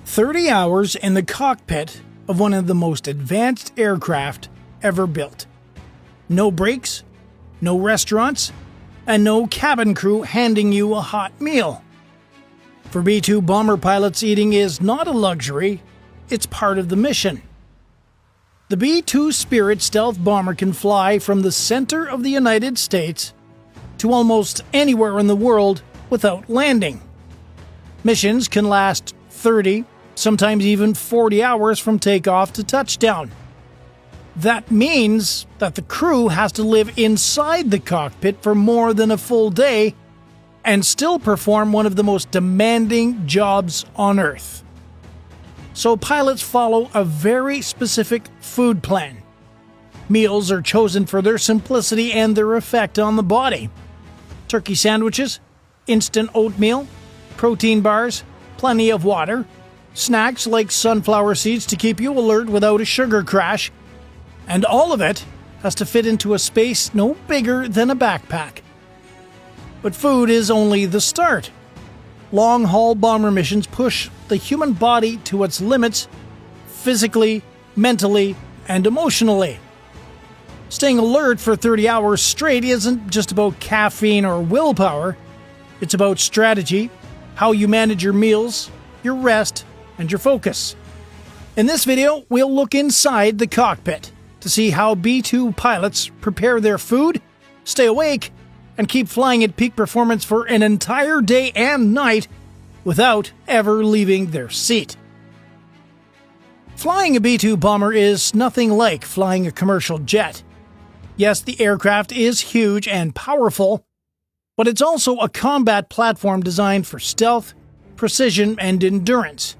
30 hours in the cockpit of one of the most advanced aircraft ever built. No breaks, no restaurants, and no cabin crew handing you a hot meal. For B-2 bomber pilots, eating is not a luxury, it's part of the mission. The B-2 Spirit stealth bomber can fly from the center of the United States to almost anywhere in the world without landing. Missions can last 30, sometimes even 40 hours from takeoff to touchdown. That means that the crew has to live inside the cockpit for more than a full day and still perform one of the most demanding jobs on Earth. So pilots follow a very specific food plan. Meals are chosen for their simplicity and their effect on the body. Turkey sandwiches, instant oatmeal, protein bars, plenty of water, snacks like sunflower seeds to keep you alert without a sugar crash, and all of it has to fit into a space no bigger than a backpack. But food is only the start. Long-haul bomber missions push the human body to its limits physically, mentally, and emotionally. Staying alert for 30 hours straight isn't just about caffeine or willpower. It's about strategy, how you manage your meals, your rest, and your focus. In this video, we'll look inside the cockpit to see how B-2 pilots prepare their food, stay awake, and keep flying at peak performance for an entire day and night without ever leaving their seat. Flying a B-2 bomber is nothing like flying a commercial jet. Yes, the aircraft is huge and powerful, but it's also a combat platform designed for stealth, precision, and endurance.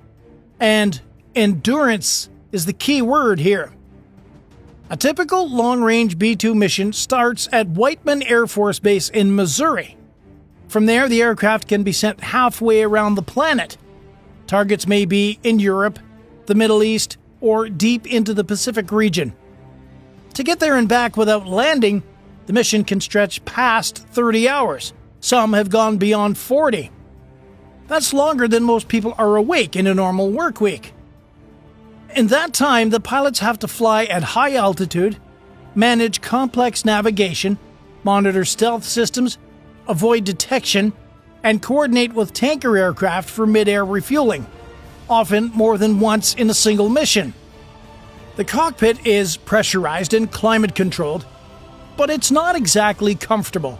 And endurance is the key word here. A typical long-range B-2 mission starts at Whiteman Air Force Base in Missouri. From there, the aircraft can be sent halfway around the planet. Targets may be in Europe, the Middle East, or deep into the Pacific region. To get there and back without landing, the mission can stretch past 30 hours. Some have gone beyond 40. That's longer than most people are awake in a normal work week. In that time, the pilots have to fly at high altitude, manage complex navigation, monitor stealth systems, avoid detection, and coordinate with tanker aircraft for mid-air refueling, often more than once in a single mission. The cockpit is pressurized and climate-controlled, but it's not exactly comfortable.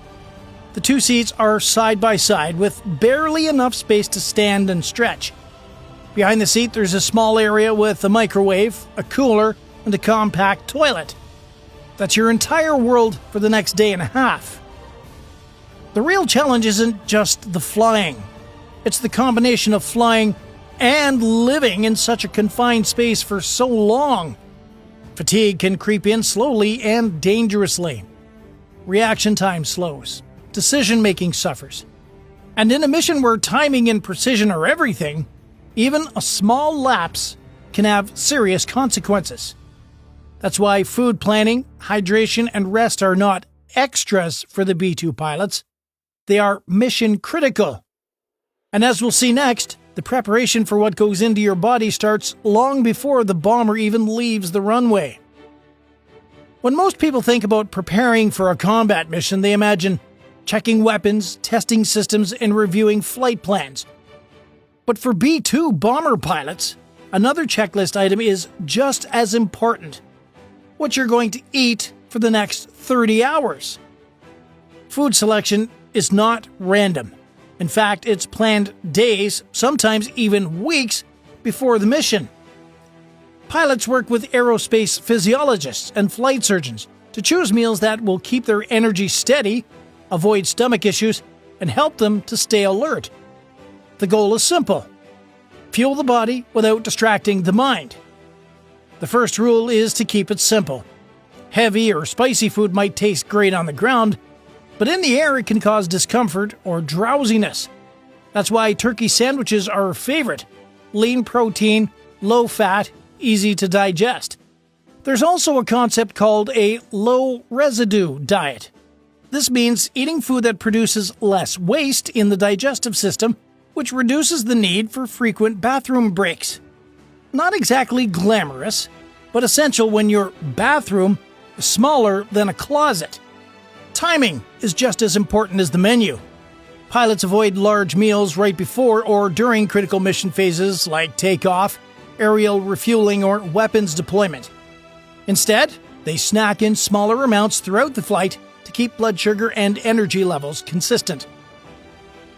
The two seats are side by side with barely enough space to stand and stretch. Behind the seat, there's a small area with a microwave, a cooler, and a compact toilet. That's your entire world for the next day and a half. The real challenge isn't just the flying. It's the combination of flying and living in such a confined space for so long. Fatigue can creep in slowly and dangerously. Reaction time slows. Decision-making suffers. And in a mission where timing and precision are everything, even a small lapse can have serious consequences. That's why food planning, hydration, and rest are not extras for the B-2 pilots. They are mission critical. And as we'll see next, the preparation for what goes into your body starts long before the bomber even leaves the runway. When most people think about preparing for a combat mission, they imagine checking weapons, testing systems, and reviewing flight plans. But for B-2 bomber pilots, another checklist item is just as important: what you're going to eat for the next 30 hours. Food selection is not random. In fact, it's planned days, sometimes even weeks, before the mission. Pilots work with aerospace physiologists and flight surgeons to choose meals that will keep their energy steady, avoid stomach issues, and help them to stay alert. The goal is simple: fuel the body without distracting the mind. The first rule is to keep it simple. Heavy or spicy food might taste great on the ground, but in the air it can cause discomfort or drowsiness. That's why turkey sandwiches are a favorite: lean protein, low fat, easy to digest. There's also a concept called a low residue diet. This means eating food that produces less waste in the digestive system which reduces the need for frequent bathroom breaks. Not exactly glamorous, but essential when your bathroom is smaller than a closet. Timing is just as important as the menu. Pilots avoid large meals right before or during critical mission phases like takeoff, aerial refueling, or weapons deployment. Instead, they snack in smaller amounts throughout the flight to keep blood sugar and energy levels consistent.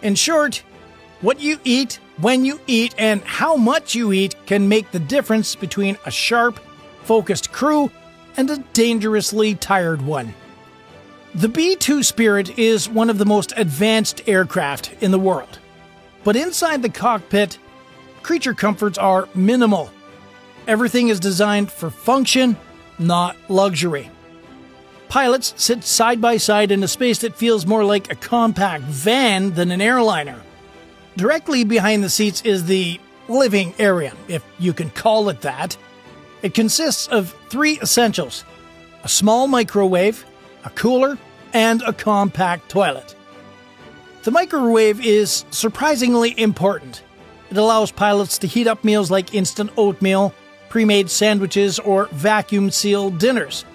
In short, what you eat, when you eat, and how much you eat can make the difference between a sharp, focused crew and a dangerously tired one. The B-2 Spirit is one of the most advanced aircraft in the world. But inside the cockpit, creature comforts are minimal. Everything is designed for function, not luxury. Pilots sit side by side in a space that feels more like a compact van than an airliner. Directly behind the seats is the living area, if you can call it that. It consists of 3 essentials: a small microwave, a cooler, and a compact toilet. The microwave is surprisingly important. It allows pilots to heat up meals like instant oatmeal, pre-made sandwiches, or vacuum-sealed dinners.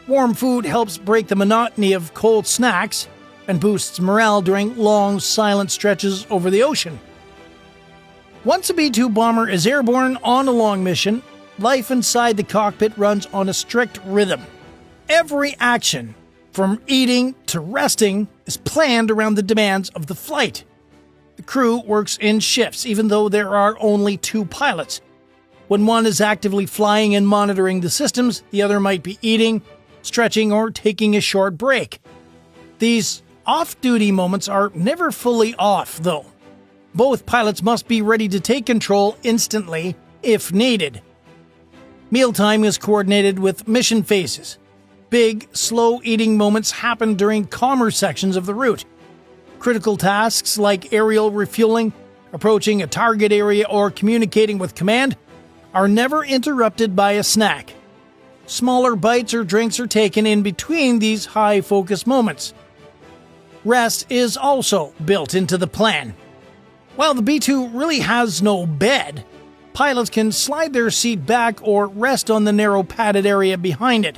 Warm food helps break the monotony of cold snacks and boosts morale during long, silent stretches over the ocean. Once a B-2 bomber is airborne on a long mission, life inside the cockpit runs on a strict rhythm. Every action, from eating to resting, is planned around the demands of the flight. The crew works in shifts, even though there are only 2 pilots. When one is actively flying and monitoring the systems, the other might be eating, stretching, or taking a short break. These off-duty moments are never fully off, though. Both pilots must be ready to take control instantly if needed. Mealtime is coordinated with mission phases. Big, slow-eating moments happen during calmer sections of the route. Critical tasks like aerial refueling, approaching a target area, or communicating with command are never interrupted by a snack. Smaller bites or drinks are taken in between these high-focus moments. Rest is also built into the plan. While the B-2 really has no bed, pilots can slide their seat back or rest on the narrow padded area behind it.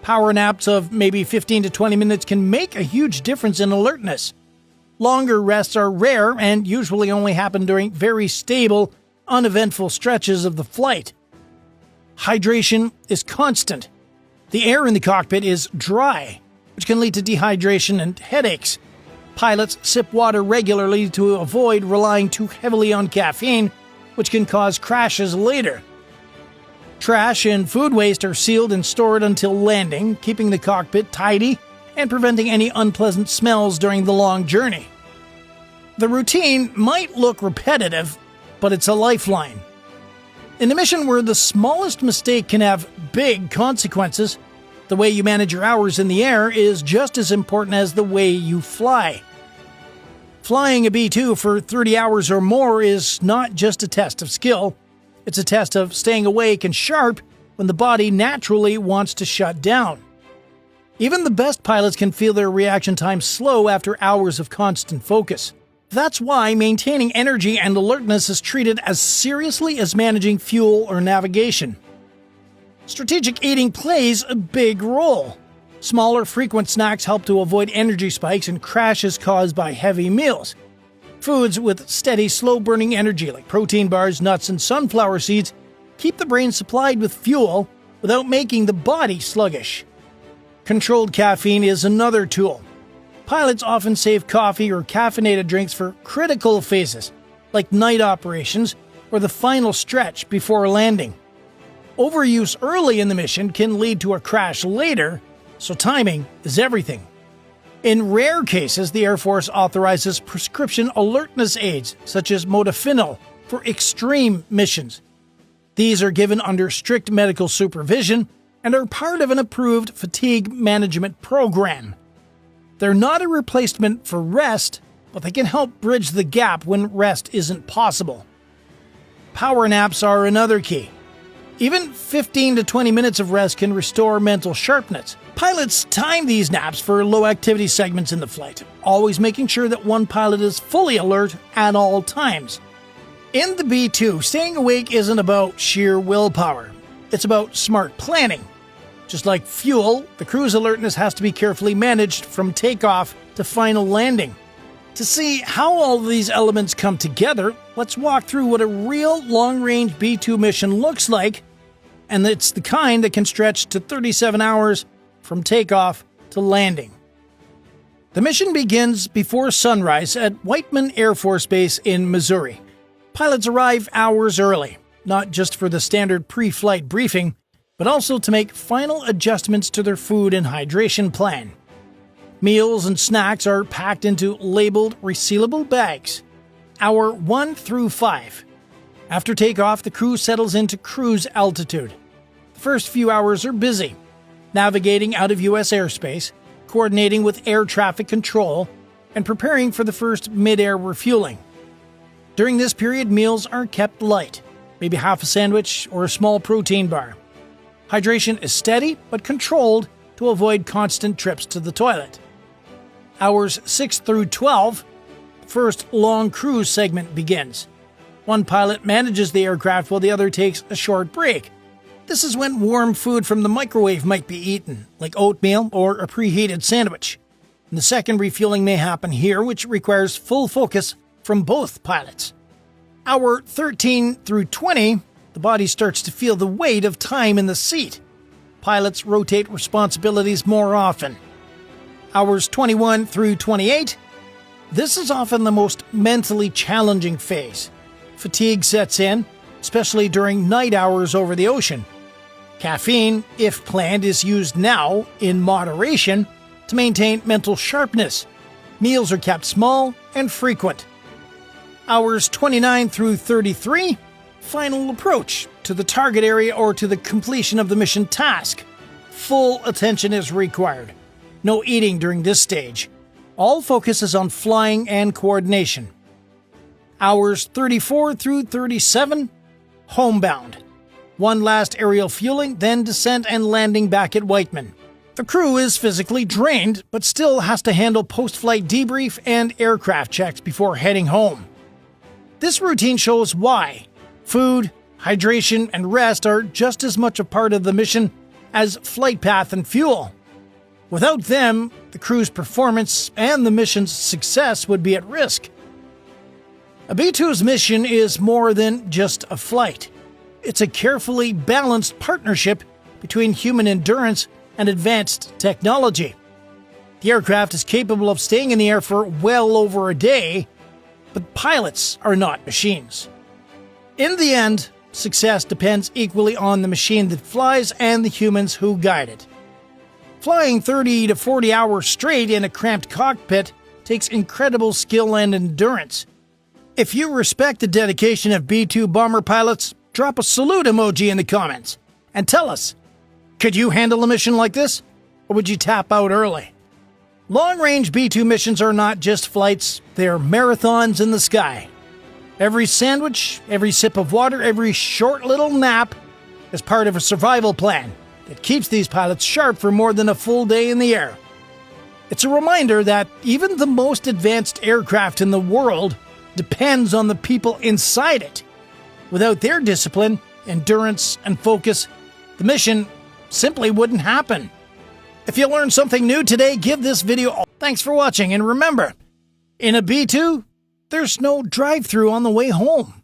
Power naps of maybe 15 to 20 minutes can make a huge difference in alertness. Longer rests are rare and usually only happen during very stable, uneventful stretches of the flight. Hydration is constant. The air in the cockpit is dry, which can lead to dehydration and headaches. Pilots sip water regularly to avoid relying too heavily on caffeine, which can cause crashes later. Trash and food waste are sealed and stored until landing, keeping the cockpit tidy and preventing any unpleasant smells during the long journey. The routine might look repetitive, but it's a lifeline. In a mission where the smallest mistake can have big consequences, the way you manage your hours in the air is just as important as the way you fly. Flying a B-2 for 30 hours or more is not just a test of skill, it's a test of staying awake and sharp when the body naturally wants to shut down. Even the best pilots can feel their reaction time slow after hours of constant focus. That's why maintaining energy and alertness is treated as seriously as managing fuel or navigation. Strategic eating plays a big role. Smaller, frequent snacks help to avoid energy spikes and crashes caused by heavy meals. Foods with steady, slow-burning energy like protein bars, nuts, and sunflower seeds keep the brain supplied with fuel without making the body sluggish. Controlled caffeine is another tool. Pilots often save coffee or caffeinated drinks for critical phases, like night operations or the final stretch before landing. Overuse early in the mission can lead to a crash later, so timing is everything. In rare cases, the Air Force authorizes prescription alertness aids, such as modafinil, for extreme missions. These are given under strict medical supervision and are part of an approved fatigue management program. They're not a replacement for rest, but they can help bridge the gap when rest isn't possible. Power naps are another key. Even 15 to 20 minutes of rest can restore mental sharpness, Pilots time these naps for low-activity segments in the flight, always making sure that one pilot is fully alert at all times. In the B-2, staying awake isn't about sheer willpower. It's about smart planning. Just like fuel, the crew's alertness has to be carefully managed from takeoff to final landing. To see how all of these elements come together, let's walk through what a real long-range B-2 mission looks like, and it's the kind that can stretch to 37 hours from takeoff to landing. The mission begins before sunrise at Whiteman Air Force Base in Missouri. Pilots arrive hours early, not just for the standard pre-flight briefing, but also to make final adjustments to their food and hydration plan. Meals and snacks are packed into labeled resealable bags. Hour 1 through 5. After takeoff, the crew settles into cruise altitude. The first few hours are busy, navigating out of U.S. airspace, coordinating with air traffic control, and preparing for the first mid-air refueling. During this period, meals are kept light, maybe half a sandwich or a small protein bar. Hydration is steady but controlled to avoid constant trips to the toilet. Hours 6 through 12, the first long cruise segment begins. One pilot manages the aircraft while the other takes a short break. This is when warm food from the microwave might be eaten, like oatmeal or a preheated sandwich. And the second refueling may happen here, which requires full focus from both pilots. Hour 13 through 20, the body starts to feel the weight of time in the seat. Pilots rotate responsibilities more often. Hours 21 through 28, this is often the most mentally challenging phase. Fatigue sets in, especially during night hours over the ocean. Caffeine, if planned, is used now in moderation to maintain mental sharpness. Meals are kept small and frequent. Hours 29 through 33, final approach to the target area or to the completion of the mission task. Full attention is required. No eating during this stage. All focus is on flying and coordination. Hours 34 through 37, homebound. One last aerial fueling, then descent and landing back at Whiteman. The crew is physically drained, but still has to handle post-flight debrief and aircraft checks before heading home. This routine shows why food, hydration, and rest are just as much a part of the mission as flight path and fuel. Without them, the crew's performance and the mission's success would be at risk. A B-2's mission is more than just a flight. It's a carefully balanced partnership between human endurance and advanced technology. The aircraft is capable of staying in the air for well over a day, but pilots are not machines. In the end, success depends equally on the machine that flies and the humans who guide it. Flying 30 to 40 hours straight in a cramped cockpit takes incredible skill and endurance. If you respect the dedication of B-2 bomber pilots, drop a salute emoji in the comments and tell us, could you handle a mission like this, or would you tap out early? Long-range B-2 missions are not just flights, they're marathons in the sky. Every sandwich, every sip of water, every short little nap is part of a survival plan that keeps these pilots sharp for more than a full day in the air. It's a reminder that even the most advanced aircraft in the world depends on the people inside it. Without their discipline, endurance, and focus, the mission simply wouldn't happen. If you learned something new today, give this video a thanks for watching, and remember, in a B-2, there's no drive-thru on the way home.